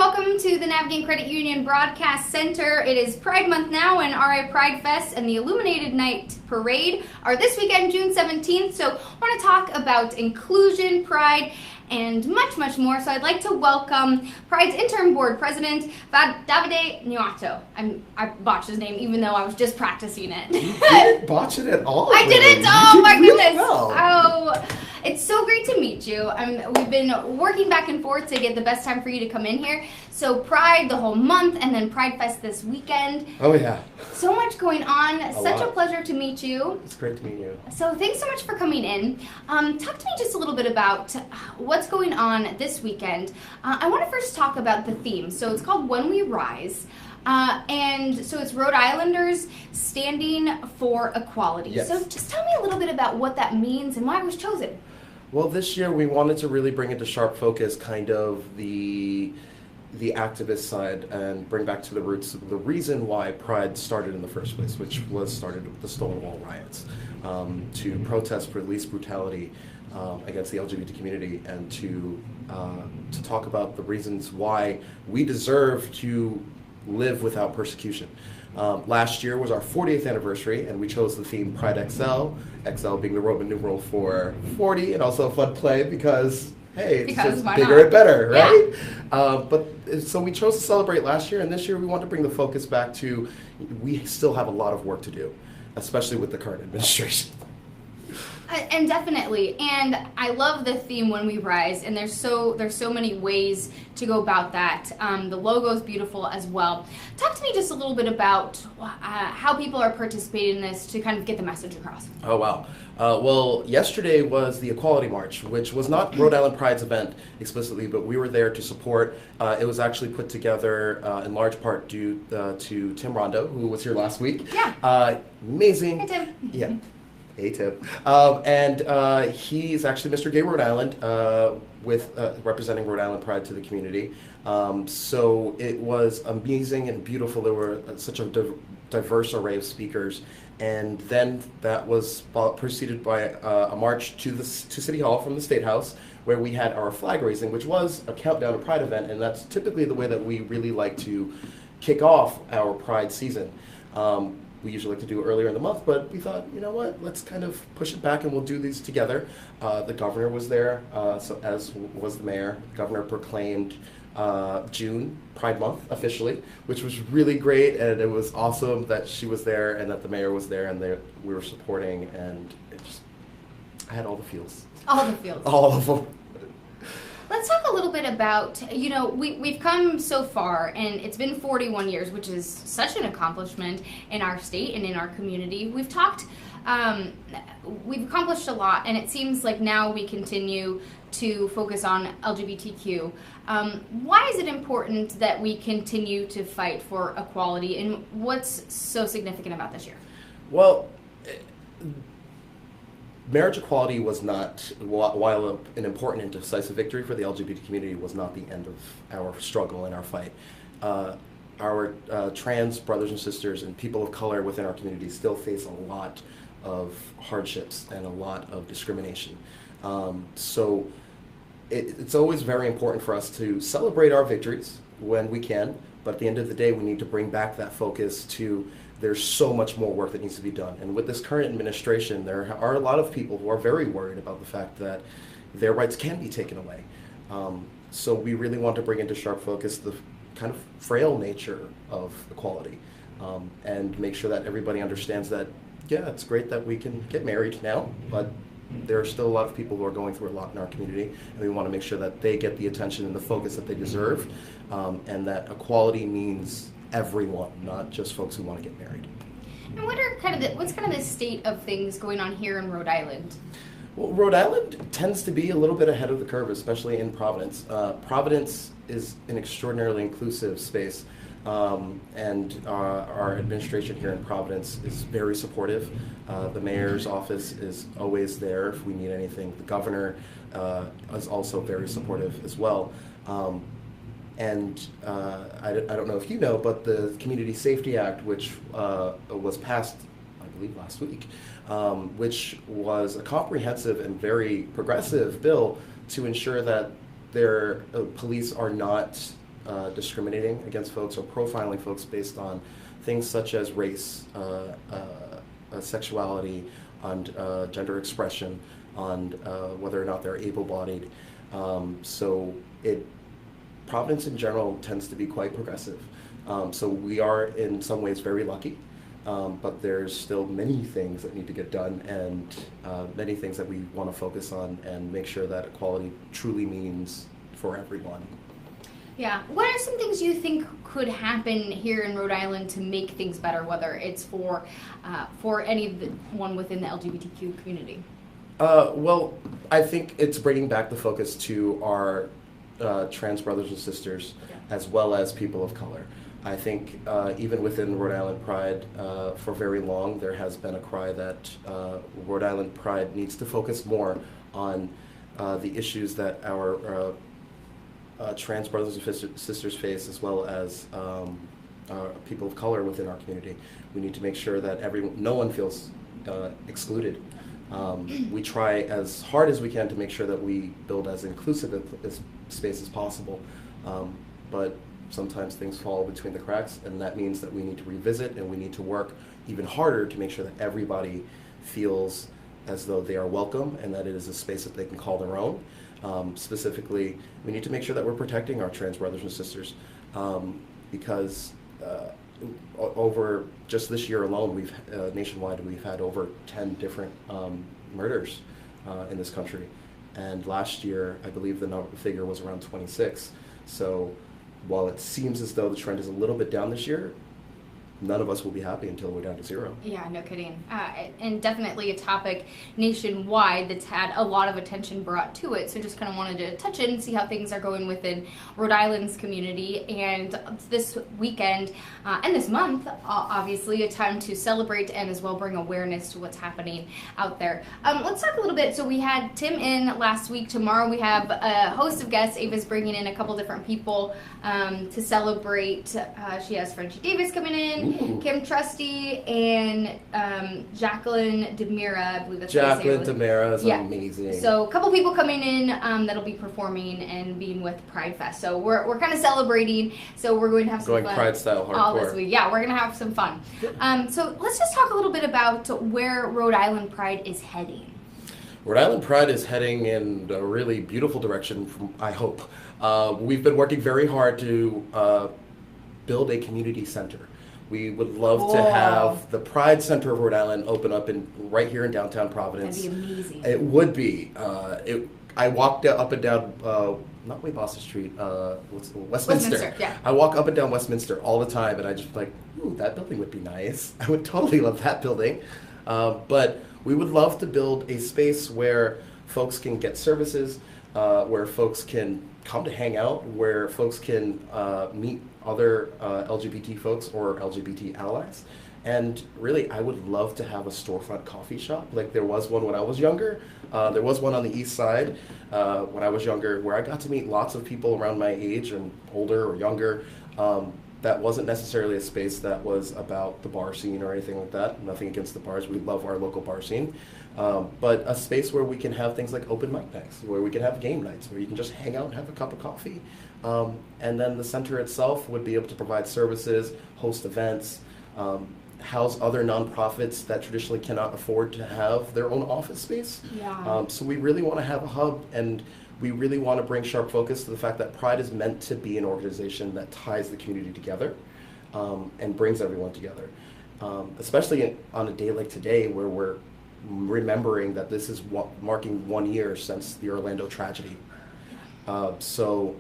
welcome to the Navigate Credit Union Broadcast Center. It is Pride Month now, and RI Pride Fest and the Illuminated Night Parade are this weekend, June 17th. So I want to talk about inclusion, pride, and much, much more. So I'd like to welcome Pride's Interim Board President, Davide Gnoato. I botched his name, even though I was just practicing it. You didn't botch it at all. I didn't? You Oh did my really goodness. well. Oh, it's so great to meet you. We've been working back and forth to get the best time for you to come in here. So Pride the whole month, and then Pride Fest this weekend. Oh yeah. So much going on. Such a lot. pleasure to meet you. It's great to meet you. So thanks so much for coming in. Talk to me just a little bit about what's going on this weekend. I want to first talk about the theme. So it's called When We Rise. And so it's Rhode Islanders standing for equality. Yes. So just tell me a little bit about what that means and why it was chosen. Well, this year we wanted to really bring into sharp focus kind of the activist side and bring back to the roots the reason why Pride started in the first place, which was started with the Stonewall riots, to protest police brutality against the LGBT community, and to talk about the reasons why we deserve to live without persecution. Last year was our 40th anniversary, and we chose the theme Pride XL, XL being the Roman numeral for 40, and also a fun play because, hey, it's Because just why bigger not? and better, right? Yeah. So we chose to celebrate last year, and this year we want to bring the focus back to, we still have a lot of work to do, especially with the current administration. And definitely, and I love the theme When We Rise, and there's so many ways to go about that. The logo is beautiful as well. Talk to me just a little bit about how people are participating in this to kind of get the message across. Oh, wow. Well, yesterday was the Equality March, which was not Rhode Island Pride's event explicitly, but we were there to support. It was actually put together in large part due to Tim Rondo, who was here last week. Yeah. Amazing. Hey, Tim. Yeah. Hey, Tim. And he's actually Mr. Gay Rhode Island, with representing Rhode Island Pride to the community. So it was amazing and beautiful. There were such a diverse array of speakers. And then that was preceded by a march to City Hall from the State House, where we had our flag raising, which was a countdown to Pride event. And that's typically the way that we really like to kick off our Pride season. We usually like to do it earlier in the month, but we thought, you know what, let's kind of push it back and we'll do these together. The governor was there, so as was the mayor. The governor proclaimed June Pride Month officially, which was really great, and it was awesome that she was there and that the mayor was there and we were supporting, and I had all the feels. All the fields. All of them. Let's talk a little bit about, we've come so far, and it's been 41 years, which is such an accomplishment in our state and in our community. We've accomplished a lot, and it seems like now we continue to focus on LGBTQ. Why is it important that we continue to fight for equality, and what's so significant about this year? Well, marriage equality was not, while an important and decisive victory for the LGBT community, was not the end of our struggle and our fight. Our trans brothers and sisters and people of color within our community still face a lot of hardships and a lot of discrimination. So it's always very important for us to celebrate our victories when we can, but at the end of the day, we need to bring back that focus to there's so much more work that needs to be done. And with this current administration, there are a lot of people who are very worried about the fact that their rights can be taken away. So we really want to bring into sharp focus the kind of frail nature of equality, and make sure that everybody understands that, yeah, it's great that we can get married now, but there are still a lot of people who are going through a lot in our community, and we want to make sure that they get the attention and the focus that they deserve, and that equality means everyone, not just folks who want to get married. And what's kind of the state of things going on here in Rhode Island? Well, Rhode Island tends to be a little bit ahead of the curve, especially in Providence. Providence is an extraordinarily inclusive space, and our administration here in Providence is very supportive. The mayor's office is always there if we need anything. The governor is also very supportive as well. And I don't know if you know, but the Community Safety Act, which was passed, I believe, last week, which was a comprehensive and very progressive bill to ensure that their police are not discriminating against folks or profiling folks based on things such as race, sexuality, on gender expression, on whether or not they're able-bodied. Providence in general tends to be quite progressive. So we are in some ways very lucky, but there's still many things that need to get done, and many things that we want to focus on and make sure that equality truly means for everyone. Yeah. What are some things you think could happen here in Rhode Island to make things better, whether it's for anyone within the LGBTQ community? Well, I think it's bringing back the focus to our trans brothers and sisters, as well as people of color. I think even within Rhode Island Pride, for very long, there has been a cry that Rhode Island Pride needs to focus more on the issues that our trans brothers and sisters face, as well as people of color within our community. We need to make sure that no one feels excluded. We try as hard as we can to make sure that we build as inclusive a space as possible, but sometimes things fall between the cracks, and that means that we need to revisit and we need to work even harder to make sure that everybody feels as though they are welcome and that it is a space that they can call their own. Specifically, we need to make sure that we're protecting our trans brothers and sisters, because over just this year alone, nationwide we've had over 10 different murders in this country, and last year I believe the figure was around 26. So while it seems as though the trend is a little bit down this year, none of us will be happy until we're down to 0. Yeah, no kidding. And definitely a topic nationwide that's had a lot of attention brought to it. So just kind of wanted to touch in and see how things are going within Rhode Island's community. And this weekend and this month, obviously, a time to celebrate and as well bring awareness to what's happening out there. Let's talk a little bit. So we had Tim in last week. Tomorrow we have a host of guests. Ava's bringing in a couple different people to celebrate. She has Frenchie Davis coming in. Ooh. Kim Trusty and Jacqueline Demira, I believe that's Jacqueline Demira is amazing. So a couple people coming in that'll be performing and being with Pride Fest. So we're kind of celebrating. So we're going to have some fun. Pride style hardcore. All this week. Yeah, we're going to have some fun. So let's just talk a little bit about where Rhode Island Pride is heading. Rhode Island Pride is heading in a really beautiful direction, I hope. We've been working very hard to build a community center. We would love to have the Pride Center of Rhode Island open up right here in downtown Providence. That'd be amazing. It would be. I walked up and down, not Weybosset Street, Westminster. Yeah. I walk up and down Westminster all the time, and I just like, ooh, that building would be nice. I would totally love that building. But we would love to build a space where folks can get services, where folks can come to hang out, where folks can meet other LGBT folks or LGBT allies. And really, I would love to have a storefront coffee shop. Like there was one when I was younger. There was one on the east side when I was younger, where I got to meet lots of people around my age and older or younger. That wasn't necessarily a space that was about the bar scene or anything like that. Nothing against the bars. We love our local bar scene. But a space where we can have things like open mic nights, where we can have game nights, where you can just hang out and have a cup of coffee. And then the center itself would be able to provide services, host events, house other nonprofits that traditionally cannot afford to have their own office space. Yeah. So we really want to have a hub, and we really want to bring sharp focus to the fact that Pride is meant to be an organization that ties the community together and brings everyone together. Especially on a day like today, where we're remembering that this is marking 1 year since the Orlando tragedy. So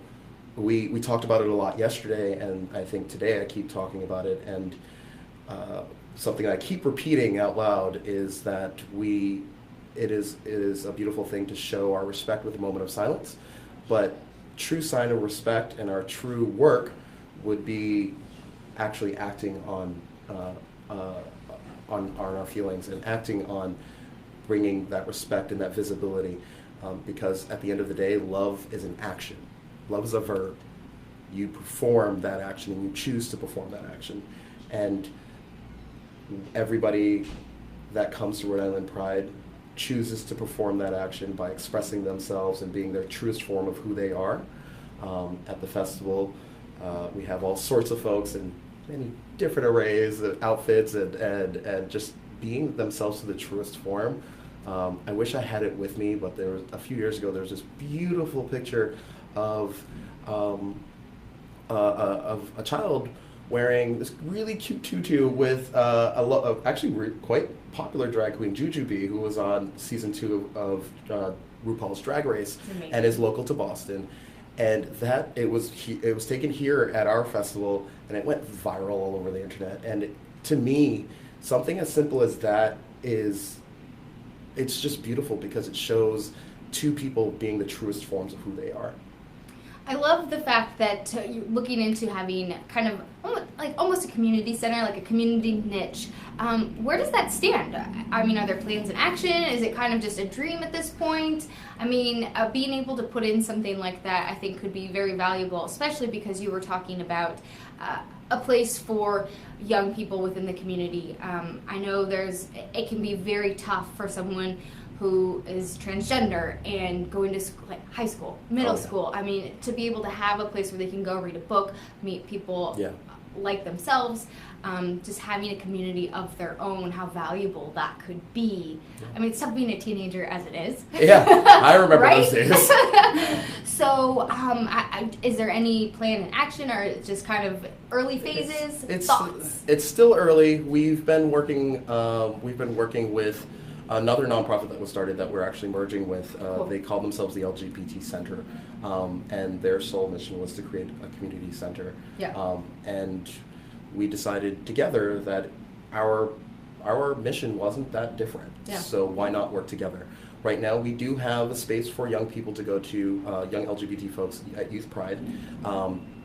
we talked about it a lot yesterday, and I think today I keep talking about it, and something I keep repeating out loud is that it is a beautiful thing to show our respect with a moment of silence, but true sign of respect and our true work would be actually acting on our feelings and acting on bringing that respect and that visibility, because at the end of the day, love is an action. Love is a verb. You perform that action and you choose to perform that action. And everybody that comes to Rhode Island Pride chooses to perform that action by expressing themselves and being their truest form of who they are at the festival. We have all sorts of folks in many different arrays of outfits and just being themselves to the truest form. I wish I had it with me, but there was a few years ago. There was this beautiful picture of a child wearing this really cute tutu with actually quite popular drag queen Jujubee, who was on season 2 of RuPaul's Drag Race and is local to Boston. And it was taken here at our festival, and it went viral all over the internet. And to me, something as simple as that it's just beautiful because it shows two people being the truest forms of who they are. I love the fact that you're looking into having kind of almost a community center, like a community niche. Where does that stand? I mean, are there plans in action? Is it kind of just a dream at this point? I mean, being able to put in something like that, I think, could be very valuable, especially because you were talking about a place for young people within the community. I know it can be very tough for someone who is transgender and going to school, like high school, middle school. I mean, to be able to have a place where they can go read a book, meet people like themselves, just having a community of their own, how valuable that could be. I mean, it's tough being a teenager as it is. Yeah, I remember right? those days. So, is there any plan in action, or it's just kind of early phases? Thoughts? It's still early. We've been working with another nonprofit that was started that we're actually merging with. Cool. They call themselves the LGBT Center, and their sole mission was to create a community center. Yeah. And we decided together that our mission wasn't that different. Yeah. So why not work together? Right now, we do have a space for young people to go to, young LGBT folks at Youth Pride.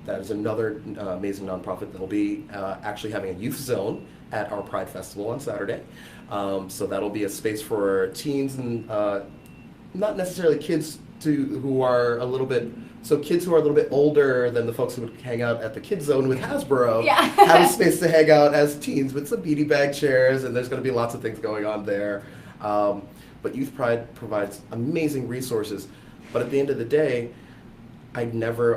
That is another amazing nonprofit that will be actually having a youth zone at our Pride Festival on Saturday. So that'll be a space for teens and not necessarily kids who are a little bit older than the folks who would hang out at the kids zone with Hasbro. Yeah. Have a space to hang out as teens with some beanie bag chairs, and there's going to be lots of things going on there. But Youth Pride provides amazing resources. But at the end of the day, I never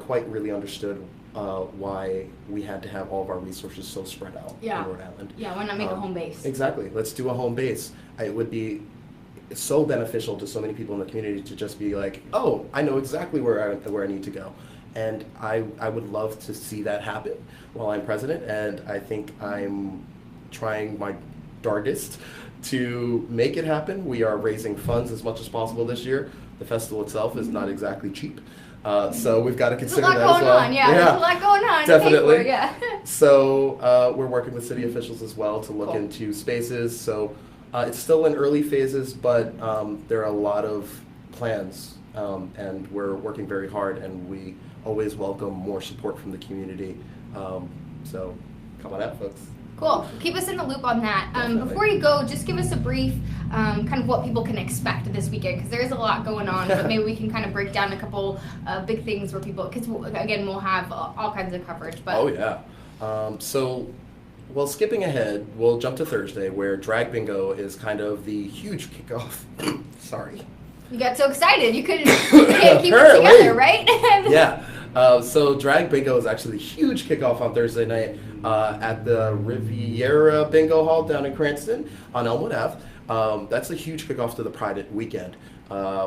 quite really understood why we had to have all of our resources so spread out in Rhode Island. Yeah, why not make a home base? Exactly. Let's do a home base. It would be so beneficial to so many people in the community to just be like, oh, I know exactly where I need to go. And I would love to see that happen while I'm president, and I think I'm trying my darndest to make it happen. We are raising funds as much as possible this year. The festival itself is not exactly cheap. So we've got to consider that as well. There's a lot going on, yeah. There's a lot going on. Definitely. To pay for, yeah. So we're working with city officials as well to look into spaces. So it's still in early phases, but there are a lot of plans, and we're working very hard, and we always welcome more support from the community. So come on out, folks. Cool. Keep us in the loop on that. Before you go, just give us a brief kind of what people can expect this weekend, because there is a lot going on, but maybe we can kind of break down a couple big things where people, because again, we'll have all kinds of coverage. But oh, yeah. Well, skipping ahead, we'll jump to Thursday, where Drag Bingo is kind of the huge kickoff. Sorry. You got so excited. You can't keep it together, right? Yeah. So Drag Bingo is actually a huge kickoff on Thursday night at the Riviera Bingo Hall down in Cranston on Elmwood Ave. That's a huge kickoff to the Pride weekend,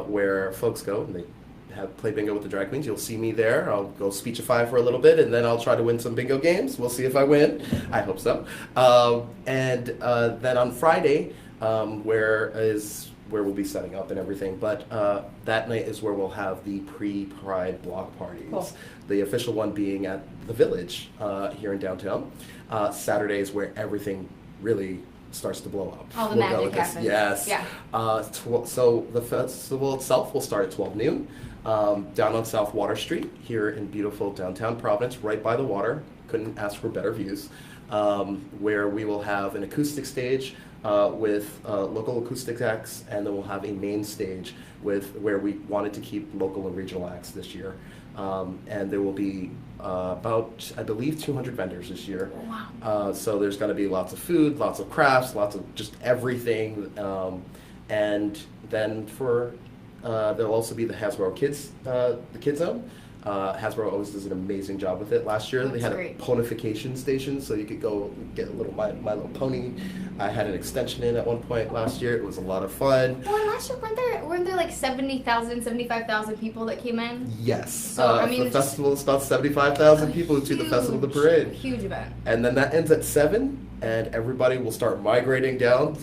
where folks go and they play bingo with the drag queens. You'll see me there. I'll go speechify for a little bit, and then I'll try to win some bingo games. We'll see if I win. I hope so. And then on Friday, where we'll be setting up and everything. But that night is where we'll have the pre-Pride block parties. Cool. The official one being at the Village here in downtown. Saturday is where everything really starts to blow up. All the magic happens. Yes. Yeah. So the festival itself will start at 12 noon down on South Water Street here in beautiful downtown Providence, right by the water. Couldn't ask for better views. Where we will have an acoustic stage with local acoustic acts, and then we'll have a main stage where we wanted to keep local and regional acts this year. And there will be about, I believe, 200 vendors this year. Wow. So there's going to be lots of food, lots of crafts, lots of just everything. And then there'll also be the Hasbro Kids, the Kids Zone. Hasbro always does an amazing job with it. Last year they That's had great. a ponification station, so you could go get a little My Little Pony. I had an extension in at one point last year. It was a lot of fun. Well, and last year weren't there like 70,000, 75,000 people that came in? Yes. So, I mean, the festival is about 75,000 people who do the festival, the parade. Huge event. And then that ends at 7, and everybody will start migrating down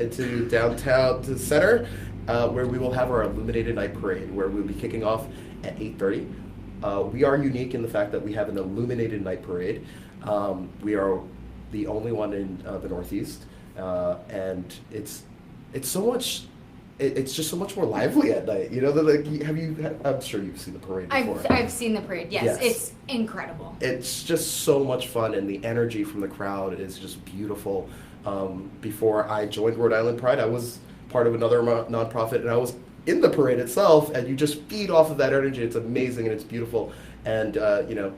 into downtown to the center, where we will have our Illuminated Night Parade, where we'll be kicking off at 8:30. We are unique in the fact that we have an Illuminated Night Parade. We are the only one in the Northeast, and it's so much. It's just so much more lively at night. You know, I'm sure you've seen the parade before. I've seen the parade. Yes, Yes. It's incredible. It's just so much fun, and the energy from the crowd is just beautiful. Before I joined Rhode Island Pride, I was part of another nonprofit, and I was in the parade itself, and you just feed off of that energy. It's amazing and it's beautiful. And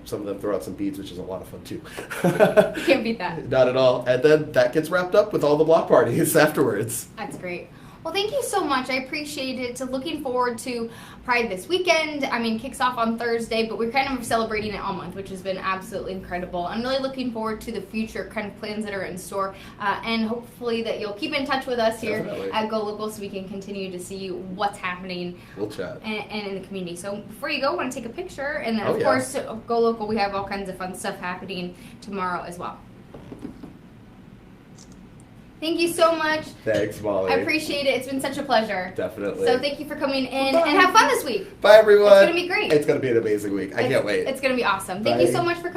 some of them throw out some beads, which is a lot of fun too. You can't beat that. Not at all. And then that gets wrapped up with all the block parties afterwards. That's great. Well, thank you so much. I appreciate it. So looking forward to Pride this weekend. I mean, kicks off on Thursday, but we're kind of celebrating it all month, which has been absolutely incredible. I'm really looking forward to the future kind of plans that are in store, and hopefully that you'll keep in touch with us here Definitely. at Go Local so we can continue to see what's happening We'll chat. and in the community. So before you go, I want to take a picture, and then Oh, of yeah. course, Go Local, we have all kinds of fun stuff happening tomorrow as well. Thank you so much. Thanks, Molly. I appreciate it. It's been such a pleasure. Definitely. So thank you for coming in Bye. and have fun this week. Bye, everyone. It's gonna be great. It's going to be an amazing week. I can't wait. It's going to be awesome. Thank you Bye. so much for coming.